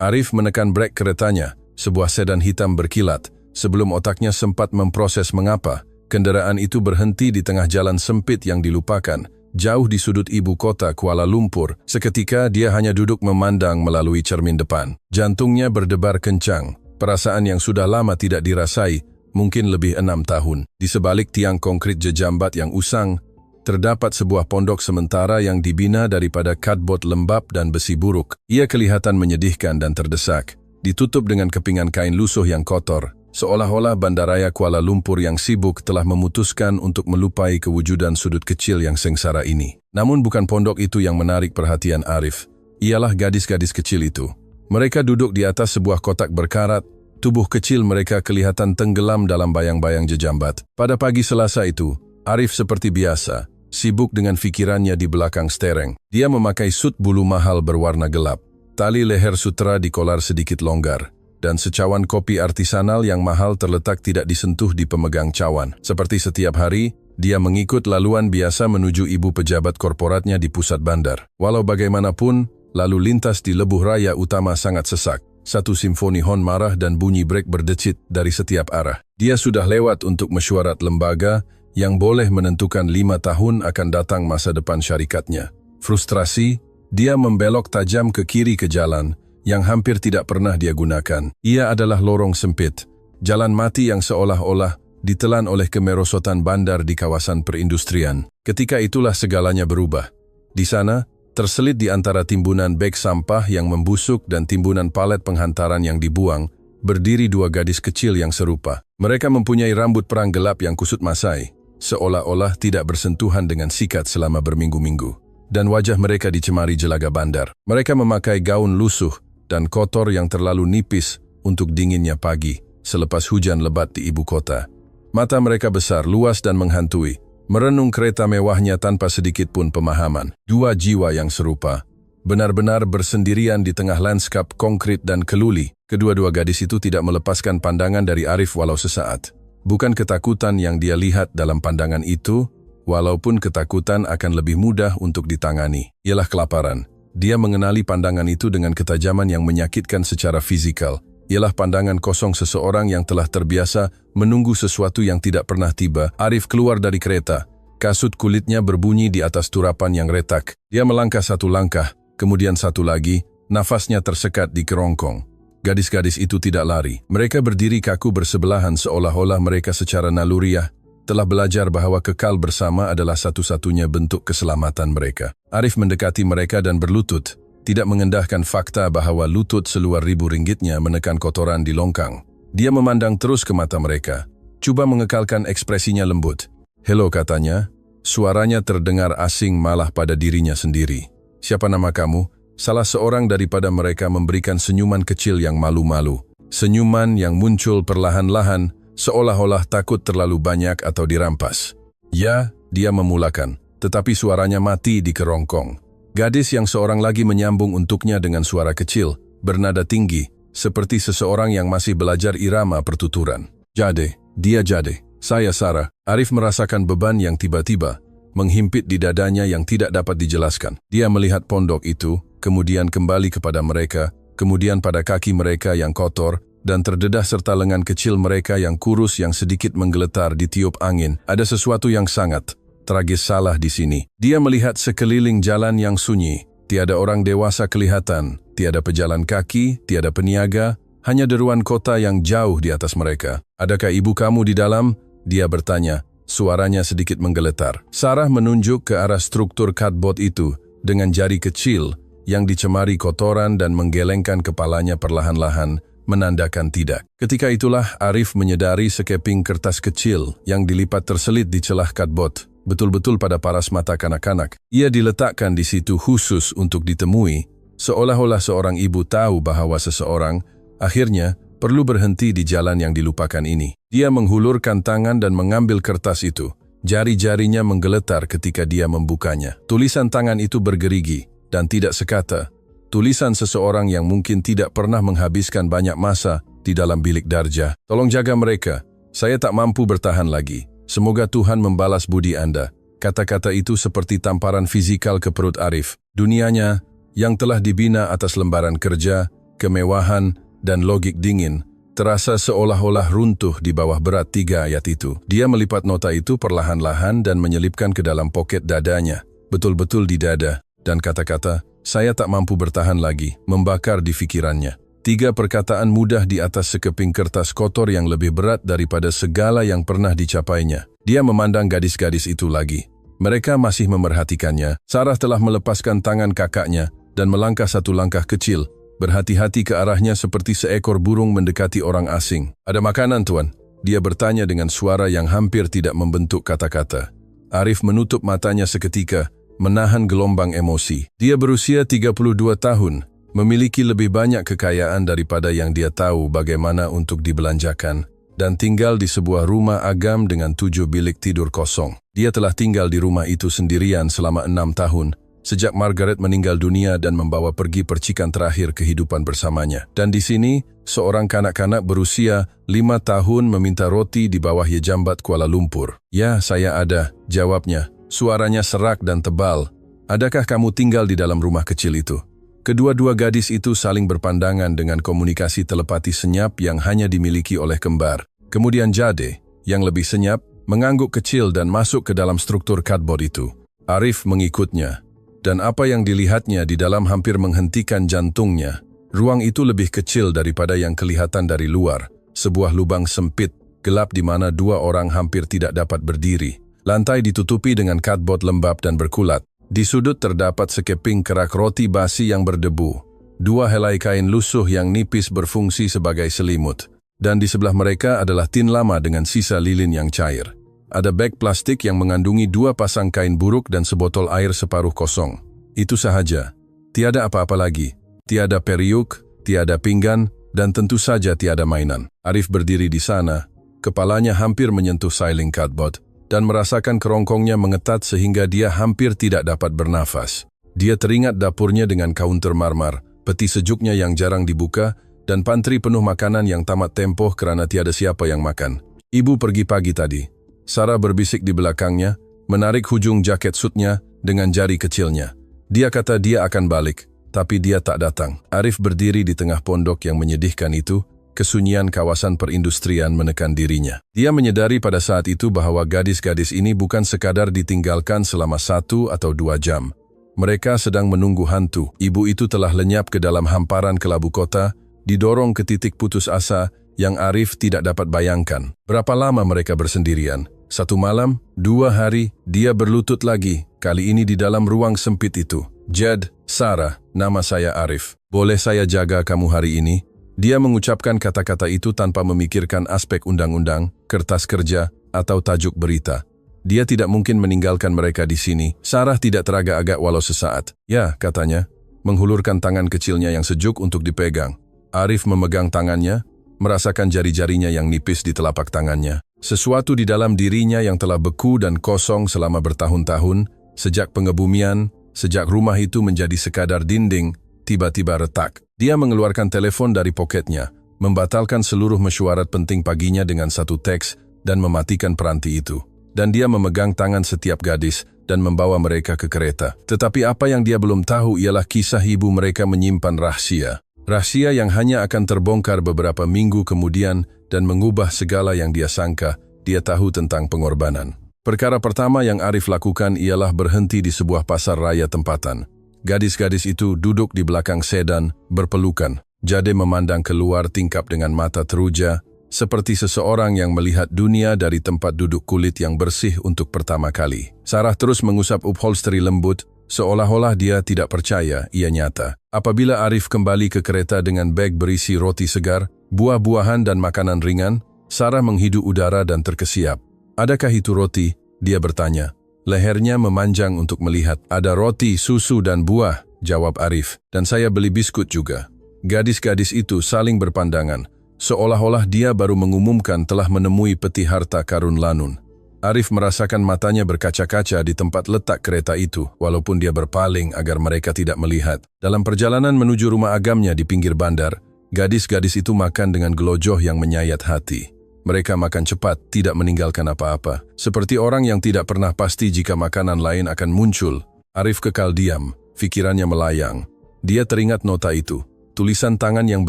Arif menekan brek keretanya, sebuah sedan hitam berkilat, sebelum otaknya sempat memproses mengapa kendaraan itu berhenti di tengah jalan sempit yang dilupakan, jauh di sudut ibu kota Kuala Lumpur. Seketika dia hanya duduk memandang melalui cermin depan. Jantungnya berdebar kencang, perasaan yang sudah lama tidak dirasai, mungkin lebih 6 tahun. Di sebalik tiang konkrit jejambat yang usang, terdapat sebuah pondok sementara yang dibina daripada kadbot lembab dan besi buruk. Ia kelihatan menyedihkan dan terdesak, ditutup dengan kepingan kain lusuh yang kotor, seolah-olah bandaraya Kuala Lumpur yang sibuk telah memutuskan untuk melupai kewujudan sudut kecil yang sengsara ini. Namun bukan pondok itu yang menarik perhatian Arif, ialah gadis-gadis kecil itu. Mereka duduk di atas sebuah kotak berkarat, tubuh kecil mereka kelihatan tenggelam dalam bayang-bayang jejambat. Pada pagi Selasa itu, Arif seperti biasa, sibuk dengan fikirannya di belakang stereng. Dia memakai sut bulu mahal berwarna gelap, tali leher sutra dikolar sedikit longgar, dan secawan kopi artisanal yang mahal terletak tidak disentuh di pemegang cawan. Seperti setiap hari, dia mengikut laluan biasa menuju ibu pejabat korporatnya di pusat bandar. Walau bagaimanapun, lalu lintas di lebuh raya utama sangat sesak. Satu simfoni hon marah dan bunyi brek berdecit dari setiap arah. Dia sudah lewat untuk mesyuarat lembaga yang boleh menentukan 5 tahun akan datang masa depan syarikatnya. Frustrasi, dia membelok tajam ke kiri ke jalan yang hampir tidak pernah dia gunakan. Ia adalah lorong sempit, jalan mati yang seolah-olah ditelan oleh kemerosotan bandar di kawasan perindustrian. Ketika itulah segalanya berubah. Di sana, terselit di antara timbunan beg sampah yang membusuk dan timbunan palet penghantaran yang dibuang, berdiri 2 gadis kecil yang serupa. Mereka mempunyai rambut perang gelap yang kusut masai, seolah-olah tidak bersentuhan dengan sikat selama berminggu-minggu. Dan wajah mereka dicemari jelaga bandar. Mereka memakai gaun lusuh dan kotor yang terlalu nipis untuk dinginnya pagi selepas hujan lebat di ibu kota. Mata mereka besar, luas dan menghantui, merenung kereta mewahnya tanpa sedikit pun pemahaman. 2 jiwa yang serupa, benar-benar bersendirian di tengah lanskap konkrit dan keluli. Kedua-dua gadis itu tidak melepaskan pandangan dari Arif walau sesaat. Bukan ketakutan yang dia lihat dalam pandangan itu, walaupun ketakutan akan lebih mudah untuk ditangani, ialah kelaparan. Dia mengenali pandangan itu dengan ketajaman yang menyakitkan secara fisikal. Ialah pandangan kosong seseorang yang telah terbiasa menunggu sesuatu yang tidak pernah tiba. Arif keluar dari kereta. Kasut kulitnya berbunyi di atas turapan yang retak. Dia melangkah 1 langkah, kemudian 1 lagi, nafasnya tersekat di kerongkong. Gadis-gadis itu tidak lari. Mereka berdiri kaku bersebelahan seolah-olah mereka secara naluriah telah belajar bahwa kekal bersama adalah satu-satunya bentuk keselamatan mereka. Arif mendekati mereka dan berlutut, tidak mengendahkan fakta bahwa lutut seluar RM1.000-nya menekan kotoran di longkang. Dia memandang terus ke mata mereka, coba mengekalkan ekspresinya lembut. "Hello," katanya. Suaranya terdengar asing malah pada dirinya sendiri. "Siapa nama kamu?" Salah seorang daripada mereka memberikan senyuman kecil yang malu-malu. Senyuman yang muncul perlahan-lahan, seolah-olah takut terlalu banyak atau dirampas. "Ya," dia memulakan, tetapi suaranya mati di kerongkong. Gadis yang seorang lagi menyambung untuknya dengan suara kecil, bernada tinggi, seperti seseorang yang masih belajar irama pertuturan. "Jade, dia Jade. Saya Sarah." Arif merasakan beban yang tiba-tiba menghimpit di dadanya yang tidak dapat dijelaskan. Dia melihat pondok itu, kemudian kembali kepada mereka, kemudian pada kaki mereka yang kotor, dan terdedah serta lengan kecil mereka yang kurus yang sedikit menggeletar ditiup angin. Ada sesuatu yang sangat tragis salah di sini. Dia melihat sekeliling jalan yang sunyi. Tiada orang dewasa kelihatan, tiada pejalan kaki, tiada peniaga, hanya deruan kota yang jauh di atas mereka. "Adakah ibu kamu di dalam?" dia bertanya, suaranya sedikit menggeletar. Sarah menunjuk ke arah struktur kadbot itu dengan jari kecil yang dicemari kotoran dan menggelengkan kepalanya perlahan-lahan, menandakan tidak. Ketika itulah Arif menyadari sekeping kertas kecil yang dilipat terselit di celah kadbot, betul-betul pada paras mata kanak-kanak. Ia diletakkan di situ khusus untuk ditemui, seolah-olah seorang ibu tahu bahwa seseorang, akhirnya, perlu berhenti di jalan yang dilupakan ini. Dia menghulurkan tangan dan mengambil kertas itu. Jari-jarinya menggeletar ketika dia membukanya. Tulisan tangan itu bergerigi, dan tidak sekata. Tulisan seseorang yang mungkin tidak pernah menghabiskan banyak masa di dalam bilik darjah. "Tolong jaga mereka. Saya tak mampu bertahan lagi. Semoga Tuhan membalas budi Anda." Kata-kata itu seperti tamparan fizikal ke perut Arif. Dunianya, yang telah dibina atas lembaran kerja, kemewahan, dan logik dingin, terasa seolah-olah runtuh di bawah berat 3 ayat itu. Dia melipat nota itu perlahan-lahan dan menyelipkan ke dalam poket dadanya, betul-betul di dada, dan kata-kata, "Saya tak mampu bertahan lagi," membakar di pikirannya. 3 perkataan mudah di atas sekeping kertas kotor yang lebih berat daripada segala yang pernah dicapainya. Dia memandang gadis-gadis itu lagi. Mereka masih memerhatikannya. Sarah telah melepaskan tangan kakaknya dan melangkah satu langkah kecil, berhati-hati ke arahnya seperti seekor burung mendekati orang asing. "Ada makanan, Tuan?" Dia bertanya dengan suara yang hampir tidak membentuk kata-kata. Arif menutup matanya seketika, menahan gelombang emosi. Dia berusia 32 tahun, memiliki lebih banyak kekayaan daripada yang dia tahu bagaimana untuk dibelanjakan, dan tinggal di sebuah rumah agam dengan 7 bilik tidur kosong. Dia telah tinggal di rumah itu sendirian selama 6 tahun, sejak Margaret meninggal dunia dan membawa pergi percikan terakhir kehidupan bersamanya. Dan di sini, seorang kanak-kanak berusia 5 tahun meminta roti di bawah Yejambat Kuala Lumpur. "Ya, saya ada," jawabnya. Suaranya serak dan tebal. "Adakah kamu tinggal di dalam rumah kecil itu?" Kedua-dua gadis itu saling berpandangan dengan komunikasi telepati senyap yang hanya dimiliki oleh kembar. Kemudian Jade, yang lebih senyap, mengangguk kecil dan masuk ke dalam struktur cardboard itu. Arif mengikutnya, dan apa yang dilihatnya di dalam hampir menghentikan jantungnya. Ruang itu lebih kecil daripada yang kelihatan dari luar, sebuah lubang sempit, gelap di mana 2 orang hampir tidak dapat berdiri. Lantai ditutupi dengan cardboard lembab dan berkulat. Di sudut terdapat sekeping kerak roti basi yang berdebu, 2 helai kain lusuh yang nipis berfungsi sebagai selimut, dan di sebelah mereka adalah tin lama dengan sisa lilin yang cair. Ada beg plastik yang mengandungi 2 pasang kain buruk dan sebotol air separuh kosong. Itu sahaja. Tiada apa-apa lagi. Tiada periuk, tiada pinggan, dan tentu saja tiada mainan. Arif berdiri di sana, kepalanya hampir menyentuh sailing cardboard, dan merasakan kerongkongnya mengetat sehingga dia hampir tidak dapat bernafas. Dia teringat dapurnya dengan kaunter marmar, peti sejuknya yang jarang dibuka, dan pantry penuh makanan yang tamat tempoh kerana tiada siapa yang makan. "Ibu pergi pagi tadi." Sarah berbisik di belakangnya, menarik hujung jaket sutnya dengan jari kecilnya. Dia kata dia akan balik, tapi dia tak datang. Arif berdiri di tengah pondok yang menyedihkan itu. Kesunyian kawasan perindustrian menekan dirinya. Dia menyadari pada saat itu bahwa gadis-gadis ini bukan sekadar ditinggalkan selama 1 atau 2 jam. Mereka sedang menunggu hantu. Ibu itu telah lenyap ke dalam hamparan kelabu kota, didorong ke titik putus asa yang Arif tidak dapat bayangkan. Berapa lama mereka bersendirian? 1 malam, 2 hari, dia berlutut lagi, kali ini di dalam ruang sempit itu. "Jad, Sarah, nama saya Arif. Boleh saya jaga kamu hari ini?" Dia mengucapkan kata-kata itu tanpa memikirkan aspek undang-undang, kertas kerja, atau tajuk berita. Dia tidak mungkin meninggalkan mereka di sini. Sarah tidak teragak-agak walau sesaat. "Ya," katanya, menghulurkan tangan kecilnya yang sejuk untuk dipegang. Arif memegang tangannya, merasakan jari-jarinya yang nipis di telapak tangannya. Sesuatu di dalam dirinya yang telah beku dan kosong selama bertahun-tahun, sejak pengebumian, sejak rumah itu menjadi sekadar dinding, tiba-tiba retak. Dia mengeluarkan telepon dari poketnya, membatalkan seluruh mesyuarat penting paginya dengan 1 teks, dan mematikan peranti itu. Dan dia memegang tangan setiap gadis dan membawa mereka ke kereta. Tetapi apa yang dia belum tahu ialah kisah ibu mereka menyimpan rahasia. Rahasia yang hanya akan terbongkar beberapa minggu kemudian dan mengubah segala yang dia sangka dia tahu tentang pengorbanan. Perkara pertama yang Arif lakukan ialah berhenti di sebuah pasar raya tempatan. Gadis-gadis itu duduk di belakang sedan, berpelukan. Jade memandang keluar tingkap dengan mata teruja, seperti seseorang yang melihat dunia dari tempat duduk kulit yang bersih untuk pertama kali. Sarah terus mengusap upholstery lembut, seolah-olah dia tidak percaya ia nyata. Apabila Arif kembali ke kereta dengan beg berisi roti segar, buah-buahan dan makanan ringan, Sarah menghidu udara dan terkesiap. "Adakah itu roti?" dia bertanya. Lehernya memanjang untuk melihat. "Ada roti, susu dan buah," jawab Arif. "Dan saya beli biskut juga." Gadis-gadis itu saling berpandangan, seolah-olah dia baru mengumumkan telah menemui peti harta karun lanun. Arif merasakan matanya berkaca-kaca di tempat letak kereta itu, walaupun dia berpaling agar mereka tidak melihat. Dalam perjalanan menuju rumah agamnya di pinggir bandar, gadis-gadis itu makan dengan gelojoh yang menyayat hati. Mereka makan cepat, tidak meninggalkan apa-apa. Seperti orang yang tidak pernah pasti jika makanan lain akan muncul. Arif kekal diam, pikirannya melayang. Dia teringat nota itu, tulisan tangan yang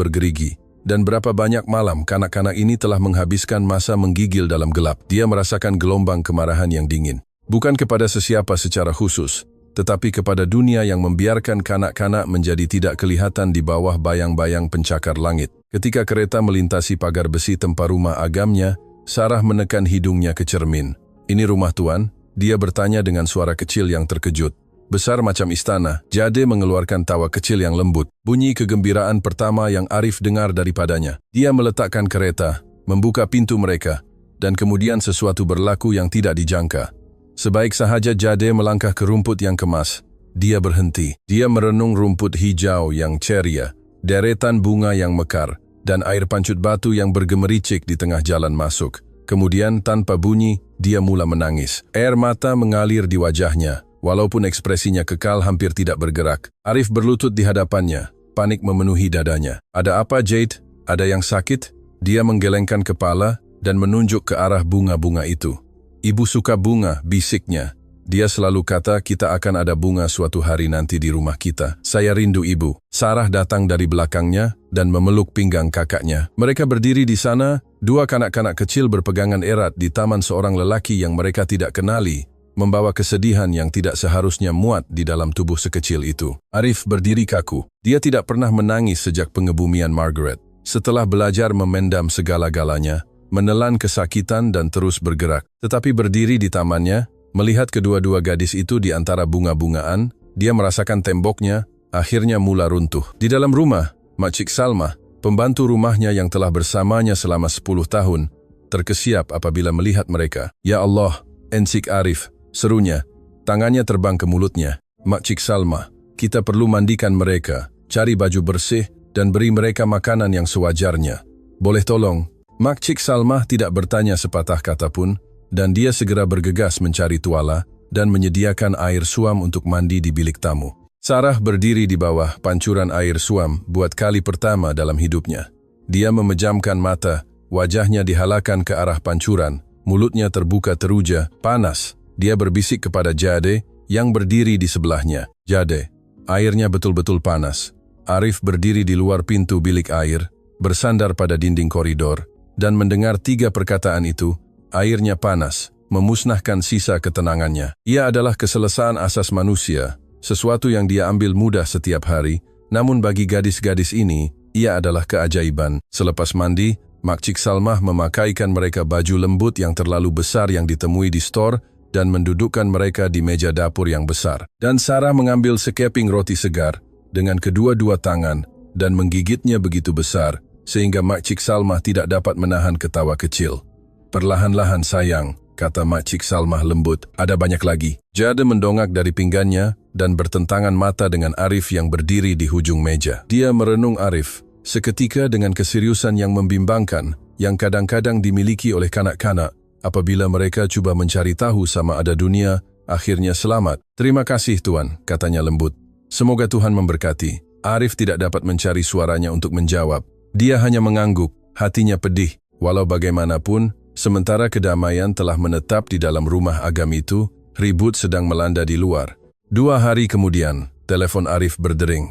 bergerigi, dan berapa banyak malam kanak-kanak ini telah menghabiskan masa menggigil dalam gelap. Dia merasakan gelombang kemarahan yang dingin. Bukan kepada sesiapa secara khusus, tetapi kepada dunia yang membiarkan kanak-kanak menjadi tidak kelihatan di bawah bayang-bayang pencakar langit. Ketika kereta melintasi pagar besi tempat rumah agamnya, Sarah menekan hidungnya ke cermin. "Ini rumah Tuan?" Dia bertanya dengan suara kecil yang terkejut. Besar macam istana, Jade mengeluarkan tawa kecil yang lembut. Bunyi kegembiraan pertama yang Arif dengar daripadanya. Dia meletakkan kereta, membuka pintu mereka, dan kemudian sesuatu berlaku yang tidak dijangka. Sebaik sahaja Jade melangkah ke rumput yang kemas, dia berhenti. Dia merenung rumput hijau yang ceria, deretan bunga yang mekar, dan air pancut batu yang bergemericik di tengah jalan masuk. Kemudian tanpa bunyi, dia mula menangis. Air mata mengalir di wajahnya. Walaupun ekspresinya kekal hampir tidak bergerak. Arif berlutut di hadapannya, panik memenuhi dadanya. "Ada apa, Jade? Ada yang sakit?" Dia menggelengkan kepala dan menunjuk ke arah bunga-bunga itu. "Ibu suka bunga," bisiknya. Dia selalu kata, "Kita akan ada bunga suatu hari nanti di rumah kita. Saya rindu ibu." Sarah datang dari belakangnya dan memeluk pinggang kakaknya. Mereka berdiri di sana, dua kanak-kanak kecil berpegangan erat di taman seorang lelaki yang mereka tidak kenali, membawa kesedihan yang tidak seharusnya muat di dalam tubuh sekecil itu. Arif berdiri kaku. Dia tidak pernah menangis sejak pengebumian Margaret. Setelah belajar memendam segala-galanya, menelan kesakitan dan terus bergerak. Tetapi berdiri di tamannya, melihat kedua-dua gadis itu di antara bunga-bungaan, dia merasakan temboknya akhirnya mula runtuh. Di dalam rumah, Makcik Salma, pembantu rumahnya yang telah bersamanya selama 10 tahun, terkesiap apabila melihat mereka. "Ya Allah, Ensik Arif," serunya. Tangannya terbang ke mulutnya. "Makcik Salma, kita perlu mandikan mereka, cari baju bersih, dan beri mereka makanan yang sewajarnya. Boleh tolong?" Makcik Salma tidak bertanya sepatah kata pun, dan dia segera bergegas mencari tuala dan menyediakan air suam untuk mandi di bilik tamu. Sarah berdiri di bawah pancuran air suam buat kali pertama dalam hidupnya. Dia memejamkan mata, wajahnya dihalakan ke arah pancuran, mulutnya terbuka teruja, panas. Dia berbisik kepada Jade yang berdiri di sebelahnya. "Jade, airnya betul-betul panas." Arif berdiri di luar pintu bilik air, bersandar pada dinding koridor, dan mendengar 3 perkataan itu, "Airnya panas," memusnahkan sisa ketenangannya. Ia adalah keselesaan asas manusia, sesuatu yang dia ambil mudah setiap hari, namun bagi gadis-gadis ini, ia adalah keajaiban. Selepas mandi, Makcik Salmah memakaikan mereka baju lembut yang terlalu besar yang ditemui di store, dan mendudukkan mereka di meja dapur yang besar. Dan Sarah mengambil sekeping roti segar dengan kedua-dua tangan dan menggigitnya begitu besar, sehingga Makcik Salmah tidak dapat menahan ketawa kecil. "Perlahan-lahan sayang," kata Makcik Salmah lembut, "ada banyak lagi." Jade mendongak dari pinggannya dan bertentangan mata dengan Arif yang berdiri di hujung meja. Dia merenung Arif, seketika dengan keseriusan yang membimbangkan, yang kadang-kadang dimiliki oleh kanak-kanak, apabila mereka cuba mencari tahu sama ada dunia, akhirnya selamat. "Terima kasih Tuan," katanya lembut. "Semoga Tuhan memberkati." Arif tidak dapat mencari suaranya untuk menjawab. Dia hanya mengangguk, hatinya pedih. Walau bagaimanapun, sementara kedamaian telah menetap di dalam rumah agam itu, ribut sedang melanda di luar. 2 hari kemudian, telepon Arif berdering.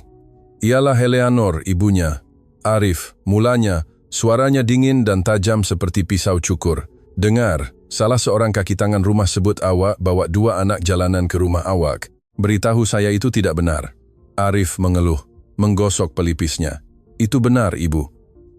Ialah Eleanor, ibunya. Arif, mulanya, suaranya dingin dan tajam seperti pisau cukur. "Dengar, salah seorang kaki tangan rumah sebut awak bawa 2 anak jalanan ke rumah awak. Beritahu saya itu tidak benar." Arif mengeluh, menggosok pelipisnya. "Itu benar, Ibu.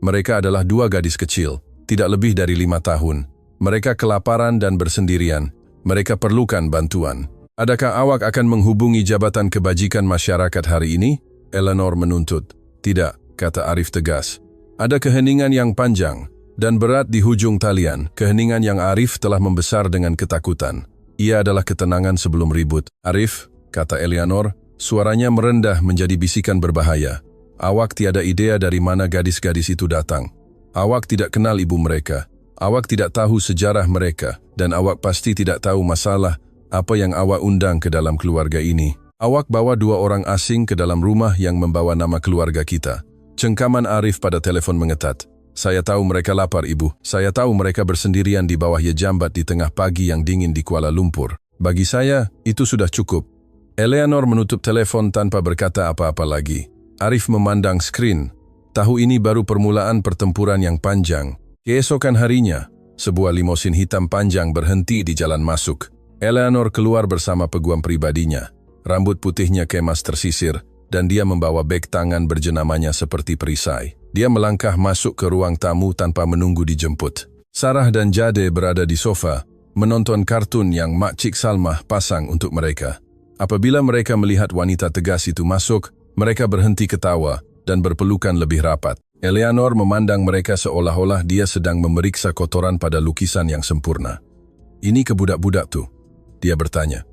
Mereka adalah 2 gadis kecil, tidak lebih dari 5 tahun. Mereka kelaparan dan bersendirian. Mereka perlukan bantuan. Adakah awak akan menghubungi Jabatan Kebajikan Masyarakat hari ini?" Eleanor menuntut. "Tidak," kata Arif tegas. "Ada keheningan yang panjang dan berat di hujung talian, keheningan yang Arif telah membesar dengan ketakutan. Ia adalah ketenangan sebelum ribut." "Arif," kata Eleanor, suaranya merendah menjadi bisikan berbahaya. "Awak tiada idea dari mana gadis-gadis itu datang. Awak tidak kenal ibu mereka. Awak tidak tahu sejarah mereka, dan awak pasti tidak tahu masalah apa yang awak undang ke dalam keluarga ini. Awak bawa 2 orang asing ke dalam rumah yang membawa nama keluarga kita." Cengkaman Arif pada telepon mengetat. "Saya tahu mereka lapar, Ibu. Saya tahu mereka bersendirian di bawah jambat di tengah pagi yang dingin di Kuala Lumpur. Bagi saya, itu sudah cukup." Eleanor menutup telepon tanpa berkata apa-apa lagi. Arif memandang skrin. Tahu ini baru permulaan pertempuran yang panjang. Keesokan harinya, sebuah limosin hitam panjang berhenti di jalan masuk. Eleanor keluar bersama peguam pribadinya. Rambut putihnya kemas tersisir, dan dia membawa beg tangan berjenamanya seperti perisai. Dia melangkah masuk ke ruang tamu tanpa menunggu dijemput. Sarah dan Jade berada di sofa, menonton kartun yang Makcik Salmah pasang untuk mereka. Apabila mereka melihat wanita tegas itu masuk, mereka berhenti ketawa dan berpelukan lebih rapat. Eleanor memandang mereka seolah-olah dia sedang memeriksa kotoran pada lukisan yang sempurna. "Ini ke budak-budak tuh?" dia bertanya.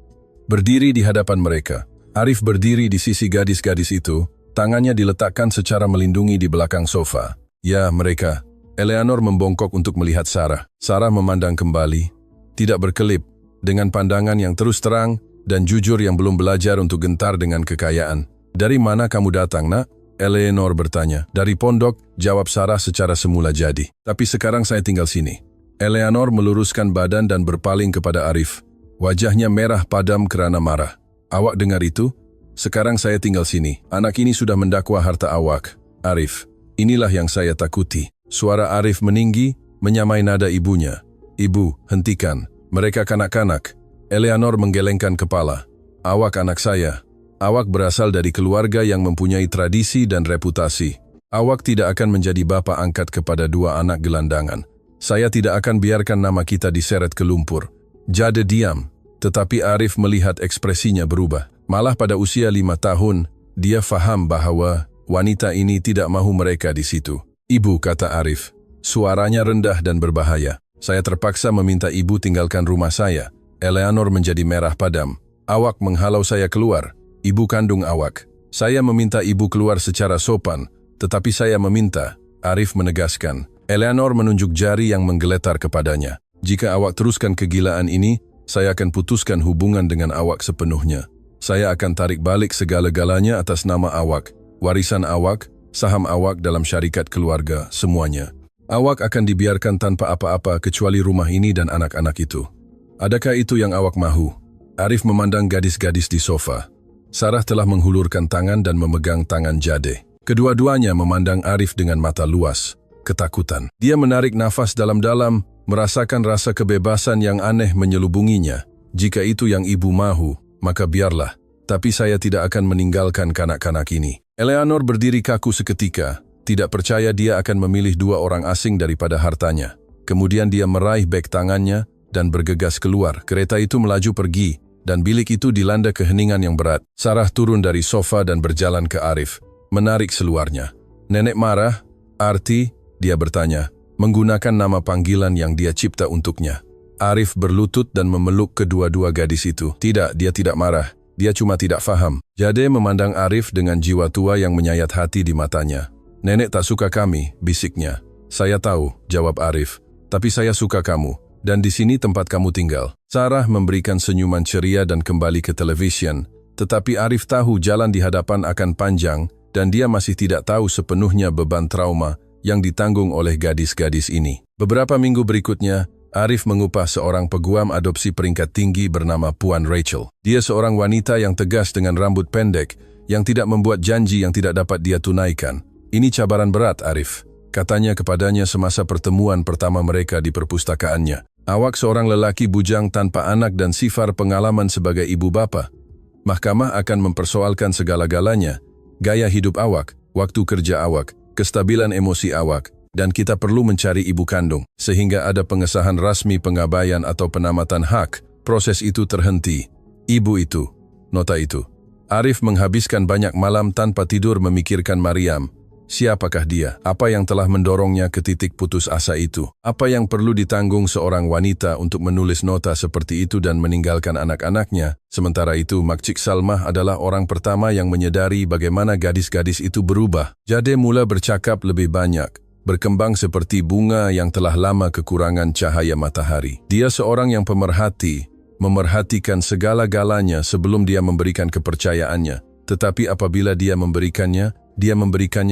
Berdiri di hadapan mereka, Arif berdiri di sisi gadis-gadis itu, tangannya diletakkan secara melindungi di belakang sofa. "Ya, mereka." Eleanor membongkok untuk melihat Sarah. Sarah memandang kembali, tidak berkelip, dengan pandangan yang terus terang dan jujur yang belum belajar untuk gentar dengan kekayaan. "Dari mana kamu datang, nak?" Eleanor bertanya. "Dari pondok," jawab Sarah secara semula jadi. "Tapi sekarang saya tinggal sini." Eleanor meluruskan badan dan berpaling kepada Arif. Wajahnya merah padam kerana marah. "Awak dengar itu? Sekarang saya tinggal sini. Anak ini sudah mendakwa harta awak. Arif, inilah yang saya takuti." Suara Arif meninggi, menyamai nada ibunya. "Ibu, hentikan. Mereka kanak-kanak." Eleanor menggelengkan kepala. "Awak anak saya. Awak berasal dari keluarga yang mempunyai tradisi dan reputasi. Awak tidak akan menjadi bapa angkat kepada dua anak gelandangan. Saya tidak akan biarkan nama kita diseret ke lumpur." Jade diam, tetapi Arif melihat ekspresinya berubah. Malah pada usia 5 tahun, dia faham bahawa wanita ini tidak mahu mereka di situ. "Ibu," kata Arif, suaranya rendah dan berbahaya. "Saya terpaksa meminta ibu tinggalkan rumah saya." Eleanor menjadi merah padam. "Awak menghalau saya keluar. Ibu kandung awak. Saya meminta ibu keluar secara sopan, tetapi saya meminta," Arif menegaskan. Eleanor menunjuk jari yang menggeletar kepadanya. "Jika awak teruskan kegilaan ini, saya akan putuskan hubungan dengan awak sepenuhnya. Saya akan tarik balik segala-galanya atas nama awak, warisan awak, saham awak dalam syarikat keluarga, semuanya. Awak akan dibiarkan tanpa apa-apa kecuali rumah ini dan anak-anak itu. Adakah itu yang awak mahu?" Arif memandang gadis-gadis di sofa. Sarah telah menghulurkan tangan dan memegang tangan Jade. Kedua-duanya memandang Arif dengan mata luas, ketakutan. Dia menarik nafas dalam-dalam, merasakan rasa kebebasan yang aneh menyelubunginya. "Jika itu yang ibu mahu, maka biarlah. Tapi saya tidak akan meninggalkan kanak-kanak ini." Eleanor berdiri kaku seketika, tidak percaya dia akan memilih dua orang asing daripada hartanya. Kemudian dia meraih beg tangannya dan bergegas keluar. Kereta itu melaju pergi, dan bilik itu dilanda keheningan yang berat. Sarah turun dari sofa dan berjalan ke Arif, menarik seluarnya. "Nenek marah? Arti?" dia bertanya, menggunakan nama panggilan yang dia cipta untuknya. Arif berlutut dan memeluk kedua-dua gadis itu. "Tidak, dia tidak marah. Dia cuma tidak faham." Jade memandang Arif dengan jiwa tua yang menyayat hati di matanya. "Nenek tak suka kami," bisiknya. "Saya tahu," jawab Arif. "Tapi saya suka kamu. Dan di sini tempat kamu tinggal." Sarah memberikan senyuman ceria dan kembali ke televisyen, tetapi Arif tahu jalan di hadapan akan panjang dan dia masih tidak tahu sepenuhnya beban trauma yang ditanggung oleh gadis-gadis ini. Beberapa minggu berikutnya, Arif mengupah seorang peguam adopsi peringkat tinggi bernama Puan Rachel. Dia seorang wanita yang tegas dengan rambut pendek, yang tidak membuat janji yang tidak dapat dia tunaikan. "Ini cabaran berat, Arif," katanya kepadanya semasa pertemuan pertama mereka di perpustakaannya. "Awak seorang lelaki bujang tanpa anak dan sifar pengalaman sebagai ibu bapa. Mahkamah akan mempersoalkan segala-galanya, gaya hidup awak, waktu kerja awak, kestabilan emosi awak, dan kita perlu mencari ibu kandung. Sehingga ada pengesahan rasmi pengabaian atau penamatan hak, proses itu terhenti. Ibu itu, nota itu." Arif menghabiskan banyak malam tanpa tidur memikirkan Mariam. Siapakah dia? Apa yang telah mendorongnya ke titik putus asa itu? Apa yang perlu ditanggung seorang wanita untuk menulis nota seperti itu dan meninggalkan anak-anaknya? Sementara itu, Makcik Salmah adalah orang pertama yang menyadari bagaimana gadis-gadis itu berubah. Jade mula bercakap lebih banyak, berkembang seperti bunga yang telah lama kekurangan cahaya matahari. Dia seorang yang pemerhati, memerhatikan segala-galanya sebelum dia memberikan kepercayaannya. Tetapi apabila dia memberikannya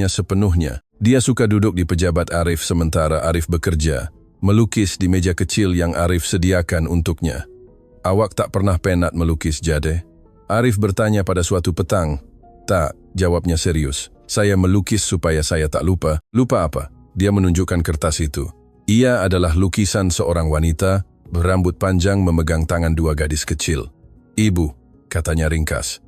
sepenuhnya. Dia suka duduk di pejabat Arif sementara Arif bekerja, melukis di meja kecil yang Arif sediakan untuknya. "Awak tak pernah penat melukis, Jade?" Arif bertanya pada suatu petang. "Tak," Jawabnya serius. Saya melukis supaya saya tak lupa. Lupa apa? Dia menunjukkan kertas itu. Ia adalah lukisan seorang wanita berambut panjang memegang tangan dua gadis kecil. Ibu, katanya ringkas.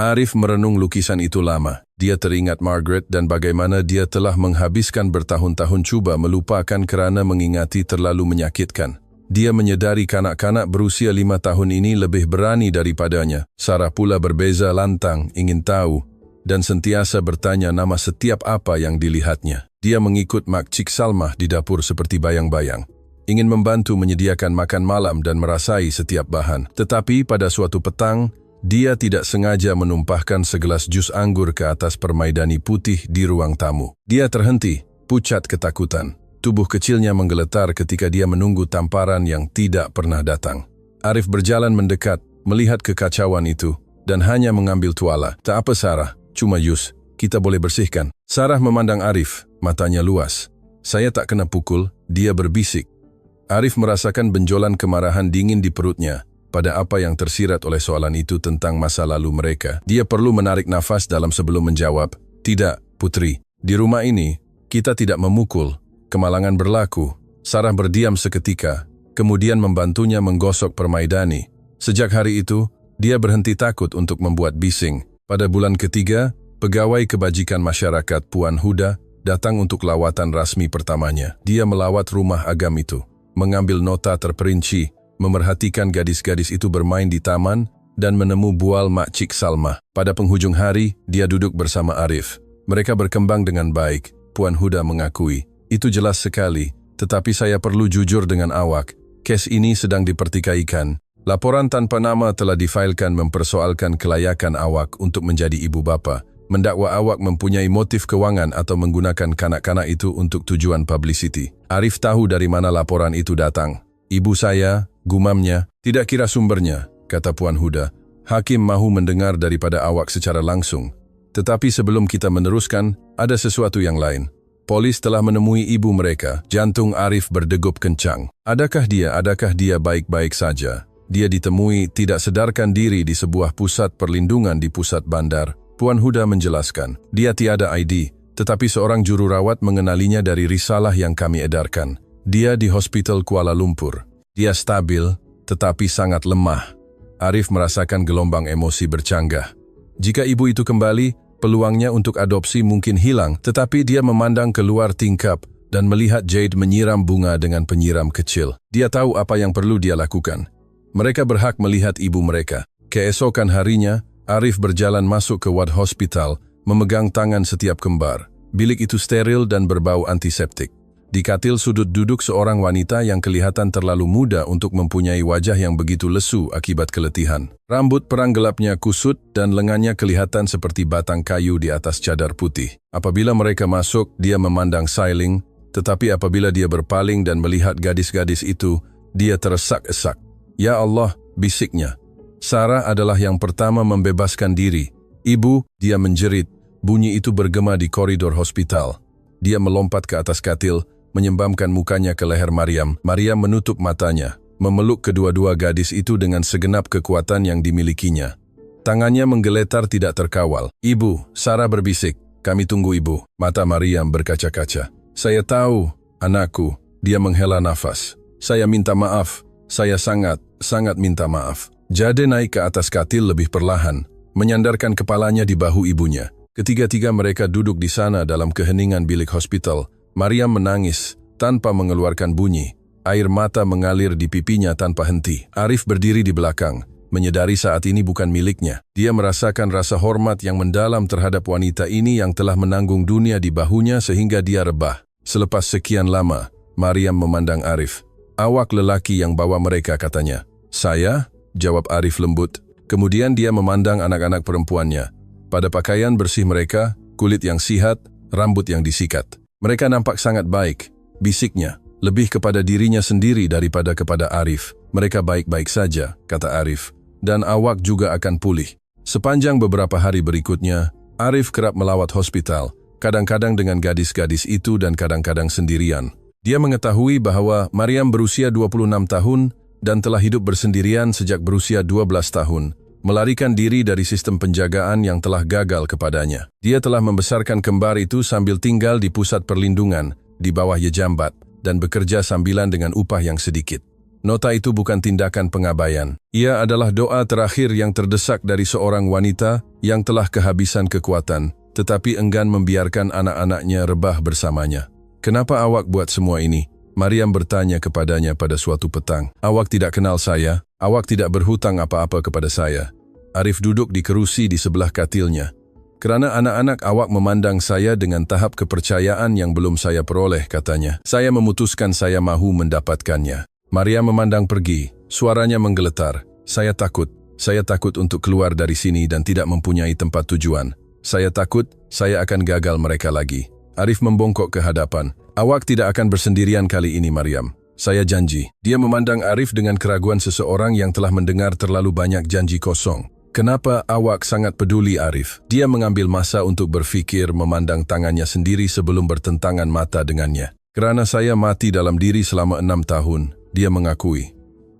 Arif merenung lukisan itu lama. Dia teringat Margaret dan bagaimana dia telah menghabiskan bertahun-tahun cuba melupakan kerana mengingati terlalu menyakitkan. Dia menyedari kanak-kanak berusia 5 tahun ini lebih berani daripadanya. Sarah pula berbeza lantang, ingin tahu, dan sentiasa bertanya nama setiap apa yang dilihatnya. Dia mengikut Makcik Salmah di dapur seperti bayang-bayang. Ingin membantu menyediakan makan malam dan merasai setiap bahan. Tetapi pada suatu petang, dia tidak sengaja menumpahkan segelas jus anggur ke atas permaidani putih di ruang tamu. Dia terhenti, pucat ketakutan. Tubuh kecilnya menggeletar ketika dia menunggu tamparan yang tidak pernah datang. Arif berjalan mendekat, melihat kekacauan itu, dan hanya mengambil tuala. Tak apa Sarah, cuma jus, kita boleh bersihkan. Sarah memandang Arif, matanya luas. Saya tak kena pukul, dia berbisik. Arif merasakan benjolan kemarahan dingin di perutnya pada apa yang tersirat oleh soalan itu tentang masa lalu mereka. Dia perlu menarik nafas dalam sebelum menjawab. Tidak, Putri. Di rumah ini, kita tidak memukul. Kemalangan berlaku. Sarah berdiam seketika, kemudian membantunya menggosok permaidani. Sejak hari itu, dia berhenti takut untuk membuat bising. Pada bulan ketiga, pegawai kebajikan masyarakat Puan Huda datang untuk lawatan rasmi pertamanya. Dia melawat rumah agam itu, mengambil nota terperinci, memerhatikan gadis-gadis itu bermain di taman, dan menemu bual Makcik Salmah. Pada penghujung hari, dia duduk bersama Arif. Mereka berkembang dengan baik, Puan Huda mengakui. Itu jelas sekali, tetapi saya perlu jujur dengan awak. Kes ini sedang dipertikaikan. Laporan tanpa nama telah difailkan mempersoalkan kelayakan awak untuk menjadi ibu bapa. Mendakwa awak mempunyai motif kewangan atau menggunakan kanak-kanak itu untuk tujuan publicity. Arif tahu dari mana laporan itu datang. Ibu saya, gumamnya, tidak kira sumbernya, kata Puan Huda. Hakim mahu mendengar daripada awak secara langsung. Tetapi sebelum kita meneruskan, ada sesuatu yang lain. Polis telah menemui ibu mereka. Jantung Arif berdegup kencang. Adakah dia baik-baik saja? Dia ditemui tidak sedarkan diri di sebuah pusat perlindungan di pusat bandar. Puan Huda menjelaskan, dia tiada ID, tetapi seorang jururawat mengenalinya dari risalah yang kami edarkan. Dia di Hospital Kuala Lumpur. Dia stabil, tetapi sangat lemah. Arif merasakan gelombang emosi bercanggah. Jika ibu itu kembali, peluangnya untuk adopsi mungkin hilang, tetapi dia memandang keluar tingkap dan melihat Jade menyiram bunga dengan penyiram kecil. Dia tahu apa yang perlu dia lakukan. Mereka berhak melihat ibu mereka. Keesokan harinya, Arif berjalan masuk ke ward hospital, memegang tangan setiap kembar. Bilik itu steril dan berbau antiseptik. Di katil sudut duduk seorang wanita yang kelihatan terlalu muda untuk mempunyai wajah yang begitu lesu akibat keletihan. Rambut perang gelapnya kusut dan lengannya kelihatan seperti batang kayu di atas cadar putih. Apabila mereka masuk, dia memandang Sailing, tetapi apabila dia berpaling dan melihat gadis-gadis itu, dia teresak-esak. Ya Allah, bisiknya. Sarah adalah yang pertama membebaskan diri. Ibu, dia menjerit. Bunyi itu bergema di koridor hospital. Dia melompat ke atas katil, menyembamkan mukanya ke leher Mariam. Mariam menutup matanya, memeluk kedua-dua gadis itu dengan segenap kekuatan yang dimilikinya. Tangannya menggeletar tidak terkawal. Ibu, Sarah berbisik, kami tunggu ibu. Mata Mariam berkaca-kaca. Saya tahu, anakku. Dia menghela nafas. Saya minta maaf. Saya sangat minta maaf. Jade naik ke atas katil lebih perlahan, menyandarkan kepalanya di bahu ibunya. Ketiga-tiga mereka duduk di sana dalam keheningan bilik hospital. Mariam menangis tanpa mengeluarkan bunyi. Air mata mengalir di pipinya tanpa henti. Arif berdiri di belakang, menyadari saat ini bukan miliknya. Dia merasakan rasa hormat yang mendalam terhadap wanita ini yang telah menanggung dunia di bahunya sehingga dia rebah. Selepas sekian lama, Mariam memandang Arif. Awak lelaki yang bawa mereka, katanya. Saya? Jawab Arif lembut. Kemudian dia memandang anak-anak perempuannya. Pada pakaian bersih mereka, kulit yang sihat, rambut yang disikat. Mereka nampak sangat baik, bisiknya, lebih kepada dirinya sendiri daripada kepada Arif. Mereka baik-baik saja, kata Arif, dan awak juga akan pulih. Sepanjang beberapa hari berikutnya, Arif kerap melawat hospital, kadang-kadang dengan gadis-gadis itu dan kadang-kadang sendirian. Dia mengetahui bahwa Mariam berusia 26 tahun dan telah hidup bersendirian sejak berusia 12 tahun. melarikan diri dari sistem penjagaan yang telah gagal kepadanya. Dia telah membesarkan kembar itu sambil tinggal di pusat perlindungan di bawah Yejambat dan bekerja sambilan dengan upah yang sedikit. Nota itu bukan tindakan pengabaian. Ia adalah doa terakhir yang terdesak dari seorang wanita yang telah kehabisan kekuatan, tetapi enggan membiarkan anak-anaknya rebah bersamanya. "Kenapa awak buat semua ini?" Maryam bertanya kepadanya pada suatu petang. "Awak tidak kenal saya, awak tidak berhutang apa-apa kepada saya." Arif duduk di kerusi di sebelah katilnya. "Kerana anak-anak awak memandang saya dengan tahap kepercayaan yang belum saya peroleh," katanya. "Saya memutuskan saya mahu mendapatkannya." Maryam memandang pergi, suaranya menggeletar. Saya takut untuk keluar dari sini dan tidak mempunyai tempat tujuan. Saya takut saya akan gagal mereka lagi." Arif membongkok ke hadapan. "Awak tidak akan bersendirian kali ini, Maryam. Saya janji." Dia memandang Arif dengan keraguan seseorang yang telah mendengar terlalu banyak janji kosong. "Kenapa awak sangat peduli, Arif?" Dia mengambil masa untuk berfikir, memandang tangannya sendiri sebelum bertentangan mata dengannya. "Kerana saya mati dalam diri selama 6 tahun, dia mengakui.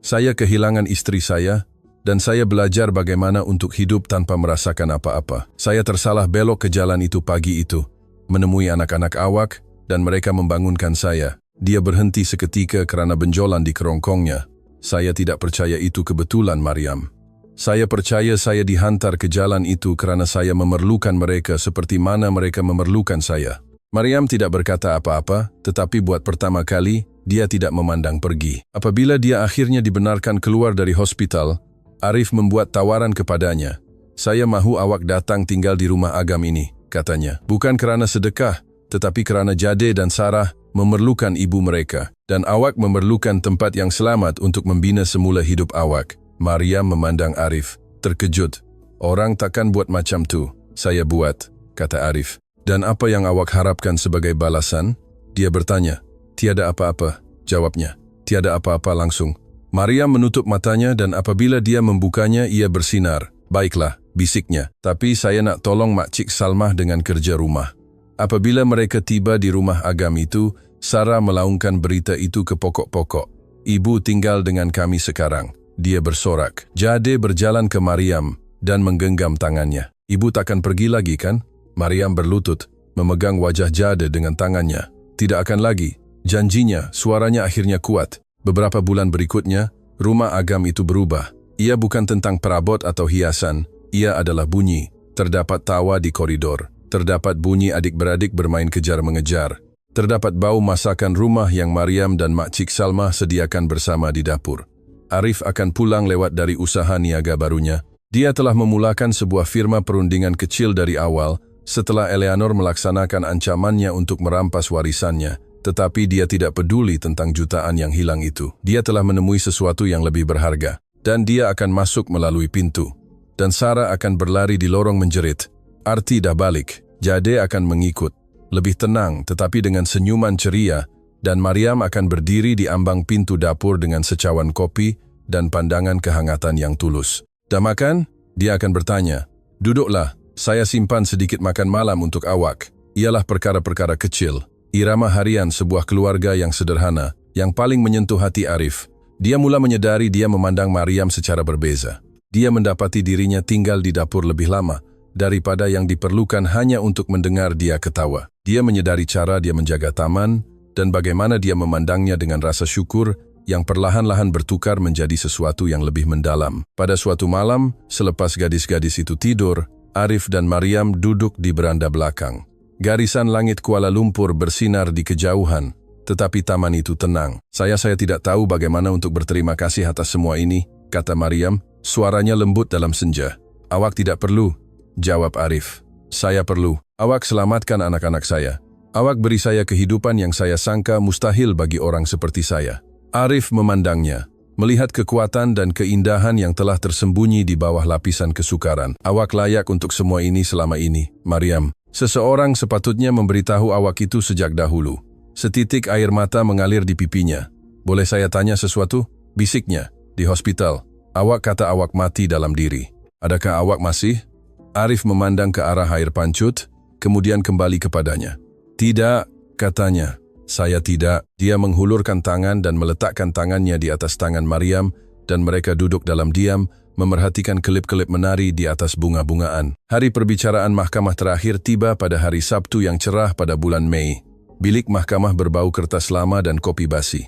"Saya kehilangan istri saya, dan saya belajar bagaimana untuk hidup tanpa merasakan apa-apa. Saya tersalah belok ke jalan itu pagi itu, menemui anak-anak awak, dan mereka membangunkan saya." Dia berhenti seketika kerana benjolan di kerongkongnya. "Saya tidak percaya itu kebetulan, Maryam. Saya percaya saya dihantar ke jalan itu kerana saya memerlukan mereka seperti mana mereka memerlukan saya." Maryam tidak berkata apa-apa, tetapi buat pertama kali, dia tidak memandang pergi. Apabila dia akhirnya dibenarkan keluar dari hospital, Arif membuat tawaran kepadanya. "Saya mahu awak datang tinggal di rumah Agam ini," katanya. "Bukan kerana sedekah, tetapi kerana Jade dan Sarah memerlukan ibu mereka, dan awak memerlukan tempat yang selamat untuk membina semula hidup awak." Maryam memandang Arif, terkejut. "Orang takkan buat macam tu." "Saya buat," kata Arif. "Dan apa yang awak harapkan sebagai balasan?" Dia bertanya. "Tiada apa-apa," jawabnya. "Tiada apa-apa langsung." Maryam menutup matanya dan apabila dia membukanya ia bersinar. "Baiklah," bisiknya. "Tapi saya nak tolong Makcik Salmah dengan kerja rumah." Apabila mereka tiba di rumah Agam itu, Sarah melaungkan berita itu ke pokok-pokok. "Ibu tinggal dengan kami sekarang," dia bersorak. Jade berjalan ke Maryam dan menggenggam tangannya. "Ibu takkan pergi lagi, kan?" Maryam berlutut, memegang wajah Jade dengan tangannya. "Tidak akan lagi." Janjinya, suaranya akhirnya kuat. Beberapa bulan berikutnya, rumah Agam itu berubah. Ia bukan tentang perabot atau hiasan, ia adalah bunyi. Terdapat tawa di koridor. Terdapat bunyi adik-beradik bermain kejar-mengejar. Terdapat bau masakan rumah yang Maryam dan Makcik Salmah sediakan bersama di dapur. Arif akan pulang lewat dari usaha niaga barunya. Dia telah memulakan sebuah firma perundingan kecil dari awal, setelah Eleanor melaksanakan ancamannya untuk merampas warisannya. Tetapi dia tidak peduli tentang jutaan yang hilang itu. Dia telah menemui sesuatu yang lebih berharga. Dan dia akan masuk melalui pintu. Dan Sarah akan berlari di lorong menjerit. Arti dah balik. Jade akan mengikut. Lebih tenang tetapi dengan senyuman ceria. Dan Maryam akan berdiri di ambang pintu dapur dengan secawan kopi dan pandangan kehangatan yang tulus. "Dah makan?" Dia akan bertanya. "Duduklah, saya simpan sedikit makan malam untuk awak." Ialah perkara-perkara kecil. Irama harian sebuah keluarga yang sederhana, yang paling menyentuh hati Arif. Dia mula menyadari dia memandang Maryam secara berbeza. Dia mendapati dirinya tinggal di dapur lebih lama, daripada yang diperlukan hanya untuk mendengar dia ketawa. Dia menyadari cara dia menjaga taman, dan bagaimana dia memandangnya dengan rasa syukur, yang perlahan-lahan bertukar menjadi sesuatu yang lebih mendalam. Pada suatu malam, selepas gadis-gadis itu tidur, Arif dan Maryam duduk di beranda belakang. Garisan langit Kuala Lumpur bersinar di kejauhan, tetapi taman itu tenang. Saya tidak tahu bagaimana untuk berterima kasih atas semua ini," kata Maryam, suaranya lembut dalam senja. "Awak tidak perlu," jawab Arif. "Saya perlu. Awak selamatkan anak-anak saya. Awak beri saya kehidupan yang saya sangka mustahil bagi orang seperti saya." Arif memandangnya, melihat kekuatan dan keindahan yang telah tersembunyi di bawah lapisan kesukaran. "Awak layak untuk semua ini selama ini, Maryam. Seseorang sepatutnya memberitahu awak itu sejak dahulu." Setitik air mata mengalir di pipinya. "Boleh saya tanya sesuatu?" bisiknya. "Di hospital, awak kata awak mati dalam diri. Adakah awak masih?" Arif memandang ke arah air pancut, kemudian kembali kepadanya. "Tidak," katanya. "Saya tidak." Dia menghulurkan tangan dan meletakkan tangannya di atas tangan Maryam, dan mereka duduk dalam diam, memerhatikan kelip-kelip menari di atas bunga-bungaan. Hari perbicaraan mahkamah terakhir tiba pada hari Sabtu yang cerah pada bulan Mei. Bilik mahkamah berbau kertas lama dan kopi basi.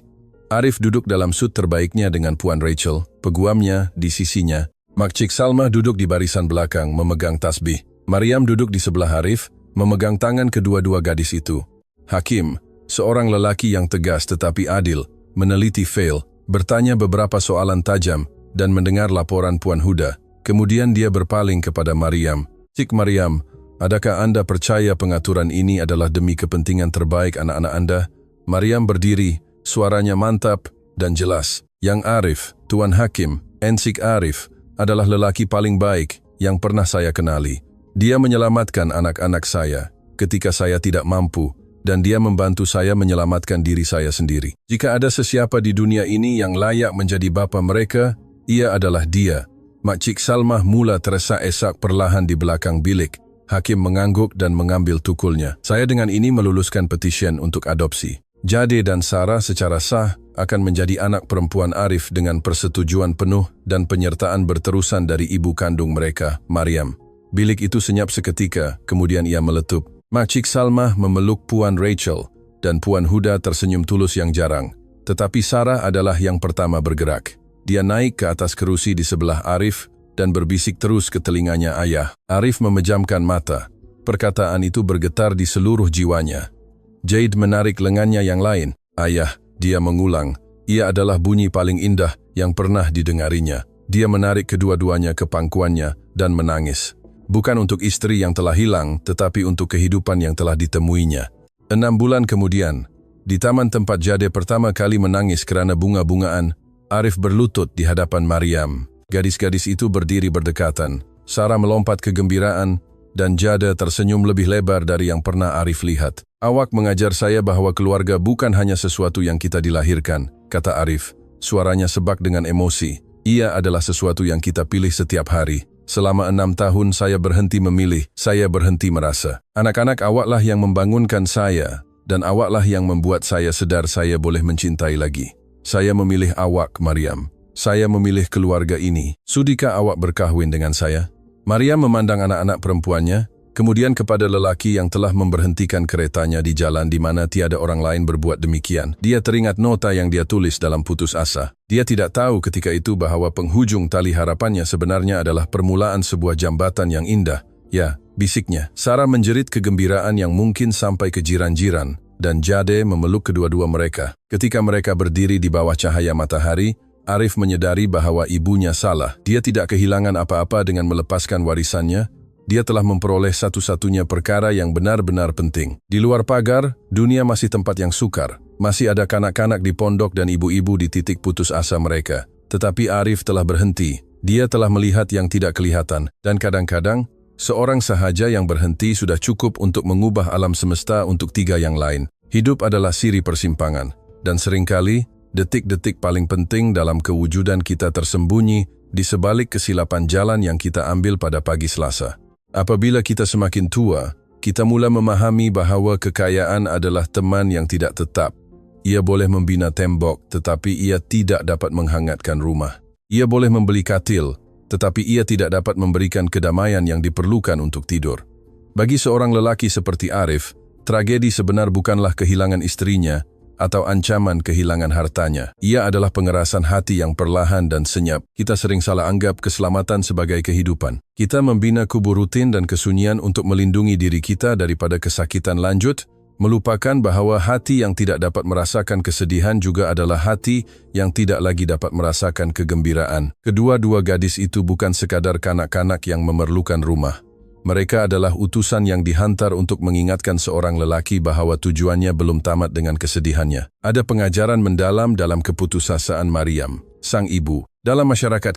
Arif duduk dalam sut terbaiknya dengan Puan Rachel, peguamnya, di sisinya. Makcik Salma duduk di barisan belakang memegang tasbih. Mariam duduk di sebelah Arif, memegang tangan kedua-dua gadis itu. Hakim, seorang lelaki yang tegas tetapi adil, meneliti fail, bertanya beberapa soalan tajam, dan mendengar laporan Puan Huda. Kemudian dia berpaling kepada Mariam. Cik Mariam, adakah Anda percaya pengaturan ini adalah demi kepentingan terbaik anak-anak Anda? Mariam berdiri, suaranya mantap dan jelas. Yang Arif, Tuan Hakim, Ensik Arif, adalah lelaki paling baik yang pernah saya kenali. Dia menyelamatkan anak-anak saya ketika saya tidak mampu, dan dia membantu saya menyelamatkan diri saya sendiri. Jika ada sesiapa di dunia ini yang layak menjadi bapa mereka, ia adalah dia. Makcik Salmah mula teresak-esak perlahan di belakang bilik. Hakim mengangguk dan mengambil tukulnya. Saya dengan ini meluluskan petisyen untuk adopsi. Jade dan Sarah secara sah akan menjadi anak perempuan Arif dengan persetujuan penuh dan penyertaan berterusan dari ibu kandung mereka, Mariam. Bilik itu senyap seketika, kemudian ia meletup. Makcik Salmah memeluk Puan Rachel, dan Puan Huda tersenyum tulus yang jarang. Tetapi Sarah adalah yang pertama bergerak. Dia naik ke atas kerusi di sebelah Arif dan berbisik terus ke telinganya ayah. Arif memejamkan mata. Perkataan itu bergetar di seluruh jiwanya. Jade menarik lengannya yang lain. Ayah, dia mengulang. Ia adalah bunyi paling indah yang pernah didengarinya. Dia menarik kedua-duanya ke pangkuannya dan menangis. Bukan untuk istri yang telah hilang, tetapi untuk kehidupan yang telah ditemuinya. 6 bulan kemudian, di taman tempat Jade pertama kali menangis kerana bunga-bungaan, Arif berlutut di hadapan Mariam. Gadis-gadis itu berdiri berdekatan. Sarah melompat kegembiraan, dan Jade tersenyum lebih lebar dari yang pernah Arif lihat. Awak mengajar saya bahwa keluarga bukan hanya sesuatu yang kita dilahirkan, kata Arif. Suaranya sebak dengan emosi. Ia adalah sesuatu yang kita pilih setiap hari. Selama 6 tahun saya berhenti memilih, saya berhenti merasa. Anak-anak awaklah yang membangunkan saya, dan awaklah yang membuat saya sedar saya boleh mencintai lagi. Saya memilih awak, Mariam. Saya memilih keluarga ini. Sudikah awak berkahwin dengan saya? Mariam memandang anak-anak perempuannya, kemudian kepada lelaki yang telah memberhentikan keretanya di jalan di mana tiada orang lain berbuat demikian. Dia teringat nota yang dia tulis dalam putus asa. Dia tidak tahu ketika itu bahwa penghujung tali harapannya sebenarnya adalah permulaan sebuah jambatan yang indah. Ya, bisiknya. Sarah menjerit kegembiraan yang mungkin sampai ke jiran-jiran, dan Jade memeluk kedua-dua mereka. Ketika mereka berdiri di bawah cahaya matahari, Arif menyadari bahwa ibunya salah. Dia tidak kehilangan apa-apa dengan melepaskan warisannya. Dia telah memperoleh satu-satunya perkara yang benar-benar penting. Di luar pagar, dunia masih tempat yang sukar. Masih ada kanak-kanak di pondok dan ibu-ibu di titik putus asa mereka. Tetapi Arif telah berhenti. Dia telah melihat yang tidak kelihatan. Dan kadang-kadang, seorang sahaja yang berhenti sudah cukup untuk mengubah alam semesta untuk 3 yang lain. Hidup adalah siri persimpangan. Dan seringkali, detik-detik paling penting dalam kewujudan kita tersembunyi di sebalik kesilapan jalan yang kita ambil pada pagi Selasa. Apabila kita semakin tua, kita mula memahami bahwa kekayaan adalah teman yang tidak tetap. Ia boleh membina tembok, tetapi ia tidak dapat menghangatkan rumah. Ia boleh membeli katil, tetapi ia tidak dapat memberikan kedamaian yang diperlukan untuk tidur. Bagi seorang lelaki seperti Arif, tragedi sebenar bukanlah kehilangan istrinya atau ancaman kehilangan hartanya. Ia adalah pengerasan hati yang perlahan dan senyap. Kita sering salah anggap keselamatan sebagai kehidupan. Kita membina kubur rutin dan kesunyian untuk melindungi diri kita daripada kesakitan lanjut, melupakan bahwa hati yang tidak dapat merasakan kesedihan juga adalah hati yang tidak lagi dapat merasakan kegembiraan. Kedua-dua gadis itu bukan sekadar kanak-kanak yang memerlukan rumah. Mereka adalah utusan yang dihantar untuk mengingatkan seorang lelaki bahwa tujuannya belum tamat dengan kesedihannya. Ada pengajaran mendalam dalam keputusasaan Mariam, sang ibu. Dalam masyarakat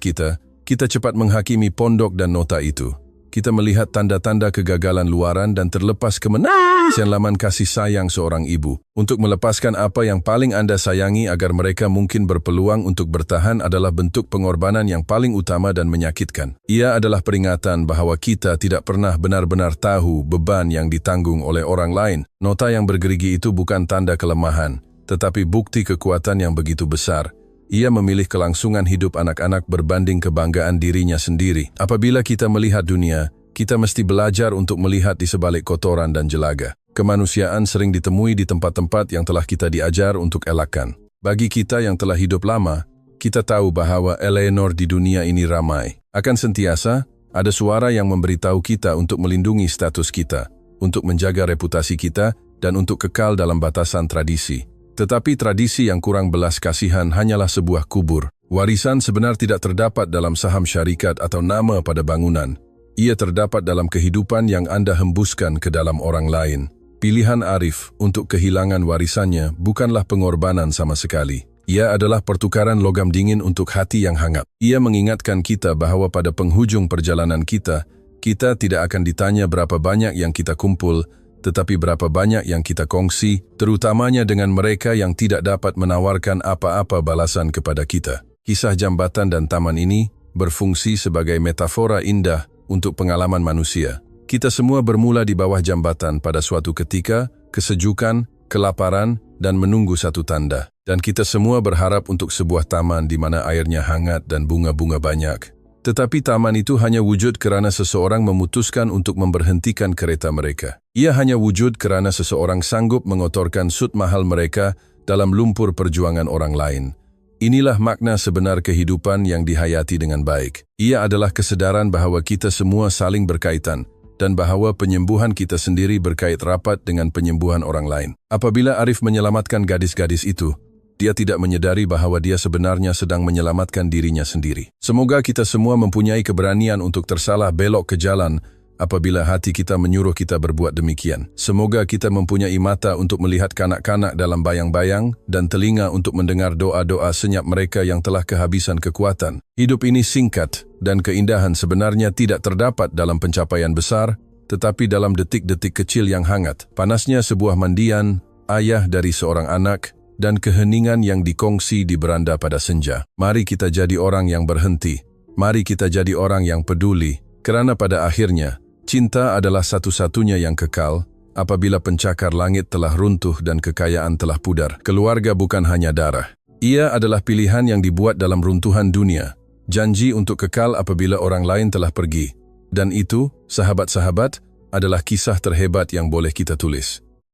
kita cepat menghakimi pondok dan nota itu. Kita melihat tanda-tanda kegagalan luaran dan terlepas kemenangan laman kasih sayang seorang ibu. Untuk melepaskan apa yang paling Anda sayangi agar mereka mungkin berpeluang untuk bertahan adalah bentuk pengorbanan yang paling utama dan menyakitkan. Ia adalah peringatan bahwa kita tidak pernah benar-benar tahu beban yang ditanggung oleh orang lain. Nota yang bergerigi itu bukan tanda kelemahan, tetapi bukti kekuatan yang begitu besar. Ia memilih kelangsungan hidup anak-anak berbanding kebanggaan dirinya sendiri. Apabila kita melihat dunia, kita mesti belajar untuk melihat di sebalik kotoran dan jelaga. Kemanusiaan sering ditemui di tempat-tempat yang telah kita diajar untuk elakkan. Bagi kita yang telah hidup lama, kita tahu bahwa Eleanor di dunia ini ramai. Akan sentiasa, ada suara yang memberitahu kita untuk melindungi status kita, untuk menjaga reputasi kita, dan untuk kekal dalam batasan tradisi. Tetapi tradisi yang kurang belas kasihan hanyalah sebuah kubur. Warisan sebenar tidak terdapat dalam saham syarikat atau nama pada bangunan. Ia terdapat dalam kehidupan yang Anda hembuskan ke dalam orang lain. Pilihan Arif untuk kehilangan warisannya bukanlah pengorbanan sama sekali. Ia adalah pertukaran logam dingin untuk hati yang hangat. Ia mengingatkan kita bahwa pada penghujung perjalanan kita tidak akan ditanya berapa banyak yang kita kumpul, tetapi berapa banyak yang kita kongsi, terutamanya dengan mereka yang tidak dapat menawarkan apa-apa balasan kepada kita. Kisah jambatan dan taman ini berfungsi sebagai metafora indah untuk pengalaman manusia. Kita semua bermula di bawah jambatan pada suatu ketika, kesejukan, kelaparan, dan menunggu satu tanda. Dan kita semua berharap untuk sebuah taman di mana airnya hangat dan bunga-bunga banyak. Tetapi taman itu hanya wujud kerana seseorang memutuskan untuk memberhentikan kereta mereka. Ia hanya wujud kerana seseorang sanggup mengotorkan sut mahal mereka dalam lumpur perjuangan orang lain. Inilah makna sebenar kehidupan yang dihayati dengan baik. Ia adalah kesadaran bahwa kita semua saling berkaitan dan bahwa penyembuhan kita sendiri berkait rapat dengan penyembuhan orang lain. Apabila Arif menyelamatkan gadis-gadis itu, dia tidak menyadari bahwa dia sebenarnya sedang menyelamatkan dirinya sendiri. Semoga kita semua mempunyai keberanian untuk tersalah belok ke jalan apabila hati kita menyuruh kita berbuat demikian. Semoga kita mempunyai mata untuk melihat kanak-kanak dalam bayang-bayang dan telinga untuk mendengar doa-doa senyap mereka yang telah kehabisan kekuatan. Hidup ini singkat dan keindahan sebenarnya tidak terdapat dalam pencapaian besar, tetapi dalam detik-detik kecil yang hangat. Panasnya sebuah mandian, ayah dari seorang anak, dan keheningan yang dikongsi di beranda pada senja. Mari kita jadi orang yang berhenti. Mari kita jadi orang yang peduli, kerana pada akhirnya, cinta adalah satu-satunya yang kekal. Apabila pencakar langit telah runtuh dan kekayaan telah pudar, keluarga bukan hanya darah. Ia adalah pilihan yang dibuat dalam runtuhan dunia. Janji untuk kekal apabila orang lain telah pergi. Dan itu, sahabat-sahabat, adalah kisah terhebat yang boleh kita tulis.